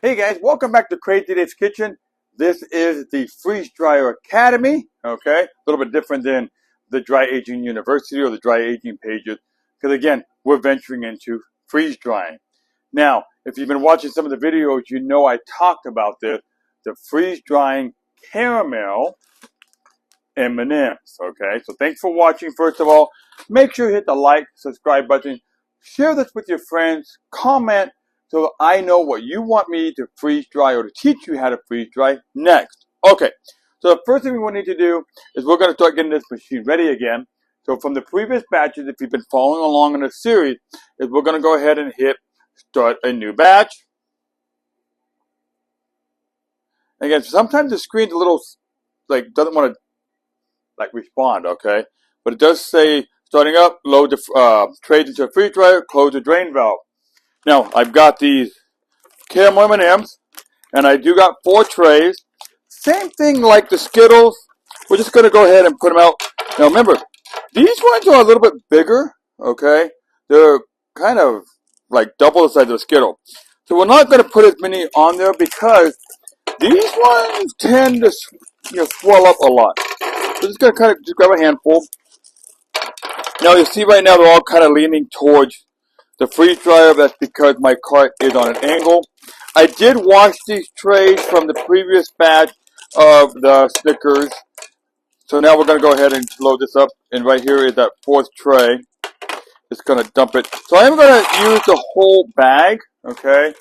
Hey guys, welcome back to Crazy Dave's Kitchen. This is the Freeze Dryer Academy, okay? A little bit different than the Dry Aging University or the Dry Aging pages, because again, we're venturing into freeze drying. Now, if you've been watching some of the videos, you know I talked about this, the freeze drying caramel M&Ms, okay? So thanks for watching, first of all. Make sure you hit the like, subscribe button. Share this with your friends. Comment so I know what you want me to freeze dry or to teach you how to freeze dry next. Okay, so the first thing we need to do is we're going to start getting this machine ready again. So from the previous batches, if you've been following along in the series, is we're going to go ahead and hit start a new batch. Again, sometimes the screen's a little, doesn't want to respond, okay? But it does say, starting up, load the trays into a freeze dryer, close the drain valve. Now, I've got these caramel M&Ms, and I do got 4 trays. Same thing like the Skittles. We're just going to go ahead and put them out. Now, remember, these ones are a little bit bigger, okay? They're kind of like double the size of a Skittle. So we're not going to put as many on there because these ones tend to swell up a lot. So just going to kind of just grab a handful. Now you see right now they're all kind of leaning towards the freeze dryer. That's because my cart is on an angle. I did wash these trays from the previous batch of the Snickers. So now we're going to go ahead and load this up. And right here is that 4th tray. Just going to dump it. So I'm going to use the whole bag, okay,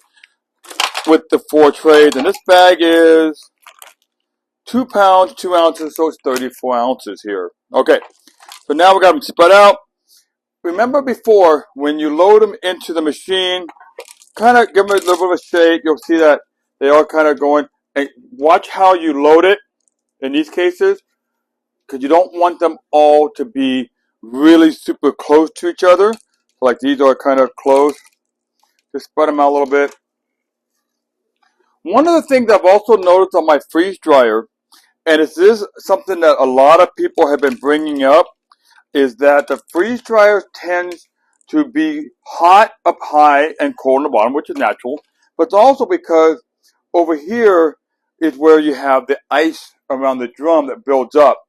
with the 4 trays. And this bag is 2 pounds, 2 ounces, so it's 34 ounces here. Okay, so now we got them spread out. Remember before, when you load them into the machine, kind of give them a little bit of a shake. You'll see that they are kind of going. And watch how you load it in these cases, because you don't want them all to be really super close to each other. Like these are kind of close. Just spread them out a little bit. One of the things I've also noticed on my freeze dryer, and this is something that a lot of people have been bringing up, is that the freeze dryer tends to be hot up high and cold on the bottom, which is natural. But it's also because over here is where you have the ice around the drum that builds up.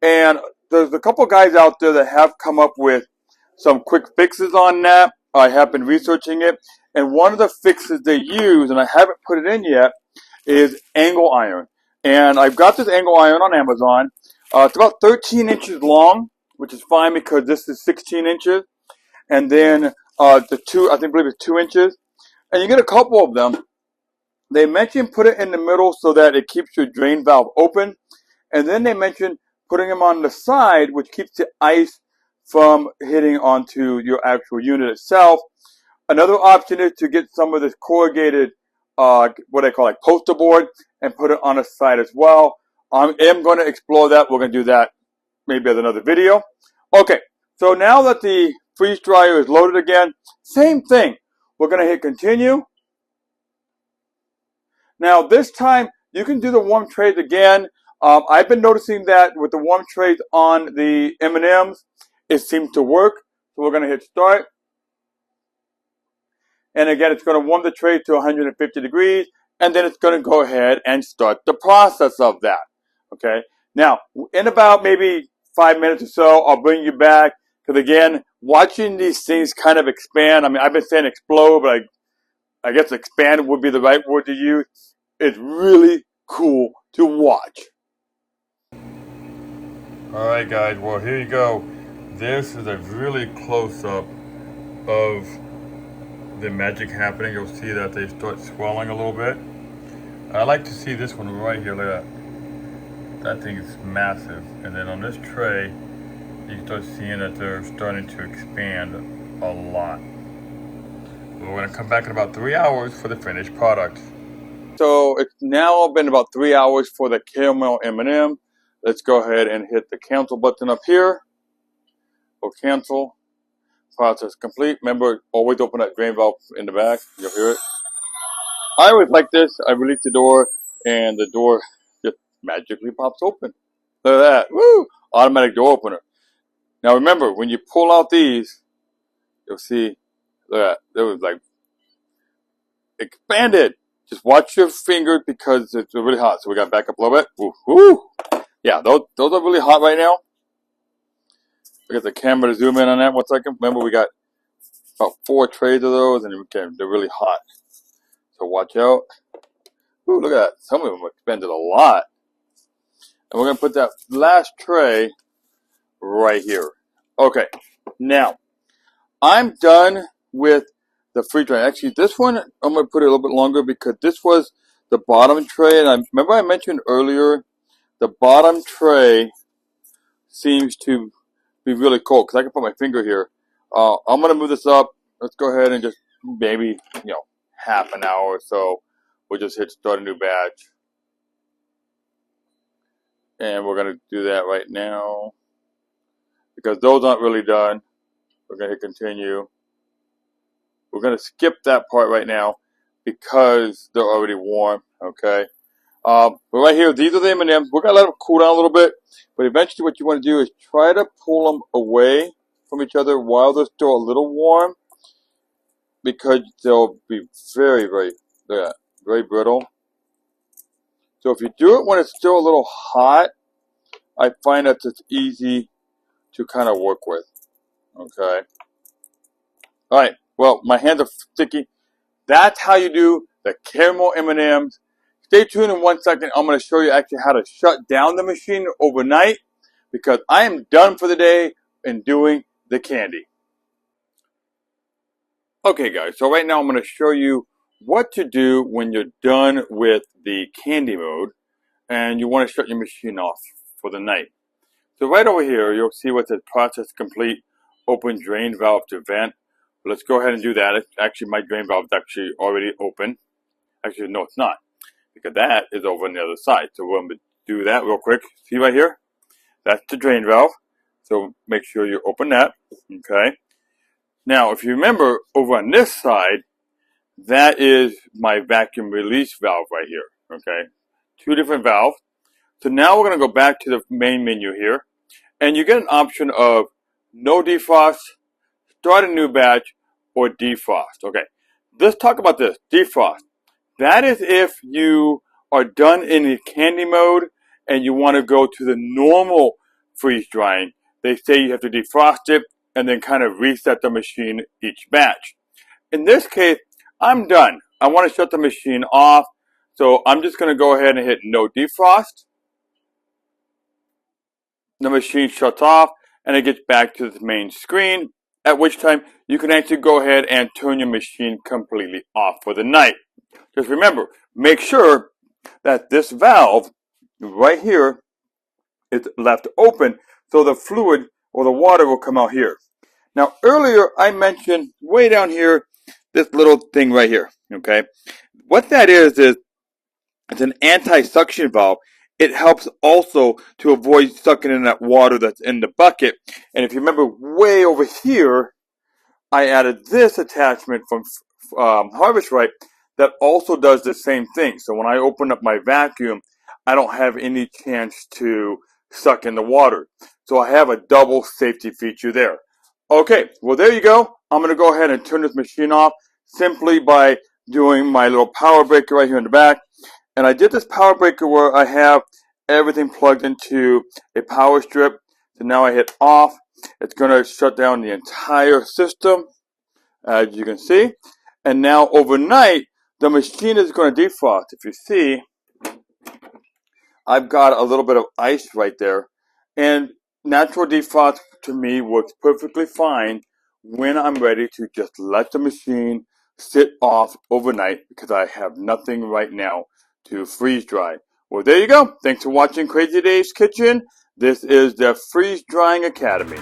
And there's a couple guys out there that have come up with some quick fixes on that. I have been researching it. And one of the fixes they use, and I haven't put it in yet, is angle iron. And I've got this angle iron on Amazon. It's about 13 inches long, which is fine because this is 16 inches. And then the two, I believe it's 2 inches. And you get a couple of them. They mention put it in the middle so that it keeps your drain valve open. And then they mention putting them on the side, which keeps the ice from hitting onto your actual unit itself. Another option is to get some of this corrugated, what I call like poster board, and put it on the side as well. I am going to explore that. We're going to do that maybe as another video. Okay, so now that the freeze dryer is loaded again, same thing. We're going to hit continue. Now this time, you can do the warm trays again. I've been noticing that with the warm trays on the M&Ms, it seems to work. So we're going to hit start. And again, it's going to warm the tray to 150 degrees. And then it's going to go ahead and start the process of that. Okay. Now, in about maybe 5 minutes or so, I'll bring you back. Because again, watching these things kind of expand. I mean, I've been saying explode, but I guess expand would be the right word to use. It's really cool to watch. Alright guys, well here you go. This is a really close-up of the magic happening. You'll see that they start swelling a little bit. I like to see this one right here, look at that. That thing is massive. And then on this tray, you start seeing that they're starting to expand a lot. We're going to come back in about 3 hours for the finished product. So it's now been about 3 hours for the caramel M&M. Let's go ahead and hit the cancel button up here. We'll cancel. Process complete. Remember, always open that drain valve in the back. You'll hear it. I always like this. I release the door, and the door just magically pops open. Look at that. Woo! Automatic door opener. Now remember, when you pull out these, you'll see, look at that. It was like expanded. Just watch your fingers because it's really hot. So we got to back up a little bit. Woo-hoo. Yeah, those are really hot right now. I got the camera to zoom in on that 1 second. Remember, we got about 4 trays of those, and they're really hot. So watch out. Ooh, look at that. Some of them expended a lot. And we're going to put that last tray right here. Okay, now, I'm done with the freeze drying. Actually, this one, I'm going to put it a little bit longer because this was the bottom tray. And remember I mentioned earlier, the bottom tray seems to be really cold because I can put my finger here. I'm going to move this up. Let's go ahead and just maybe, half an hour or so. We'll just hit start a new batch. And we're going to do that right now. Because those aren't really done. We're going to hit continue. We're going to skip that part right now because they're already warm. Okay. But right here, these are the M&Ms. We're going to let them cool down a little bit. But eventually what you want to do is try to pull them away from each other while they're still a little warm. Because they'll be very, very brittle. So if you do it when it's still a little hot, I find that it's easy to kind of work with. Okay. All right. Well, my hands are sticky. That's how you do the caramel M&Ms. Stay tuned in 1 second. I'm going to show you actually how to shut down the machine overnight because I am done for the day in doing the candy. Okay, guys. So right now I'm going to show you what to do when you're done with the candy mode and you want to shut your machine off for the night. So right over here, you'll see what says process complete, open drain valve to vent. Let's go ahead and do that. Actually, my drain valve is actually already open. Actually, no, it's not, because that is over on the other side. So we're going to do that real quick. See right here? That's the drain valve. So make sure you open that. Okay. Now, if you remember, over on this side, that is my vacuum release valve right here. Okay. 2 different valves. So now we're going to go back to the main menu here. And you get an option of no defrost, start a new batch, or defrost. Okay, let's talk about this. Defrost. That is if you are done in the candy mode and you want to go to the normal freeze drying. They say you have to defrost it and then kind of reset the machine each batch. In this case, I'm done. I want to shut the machine off. So I'm just going to go ahead and hit no defrost. The machine shuts off and it gets back to the main screen, at which time you can actually go ahead and turn your machine completely off for the night. Just remember, make sure that this valve right here is left open so the fluid or the water will come out here. Now earlier I mentioned way down here this little thing right here. Okay, what that is it's an anti-suction valve. It helps also to avoid sucking in that water that's in the bucket. And if you remember way over here, I added this attachment from Harvest Right that also does the same thing. So when I open up my vacuum, I don't have any chance to suck in the water. So I have a double safety feature there. Okay, well there you go. I'm going to go ahead and turn this machine off simply by doing my little power breaker right here in the back. And I did this power breaker where I have everything plugged into a power strip. So now I hit off. It's going to shut down the entire system, as you can see. And now overnight, the machine is going to defrost. If you see, I've got a little bit of ice right there. And natural defrost to me works perfectly fine when I'm ready to just let the machine sit off overnight because I have nothing right now to freeze dry. Well, there you go. Thanks for watching Crazy Dave's Kitchen. This is the Freeze Drying Academy.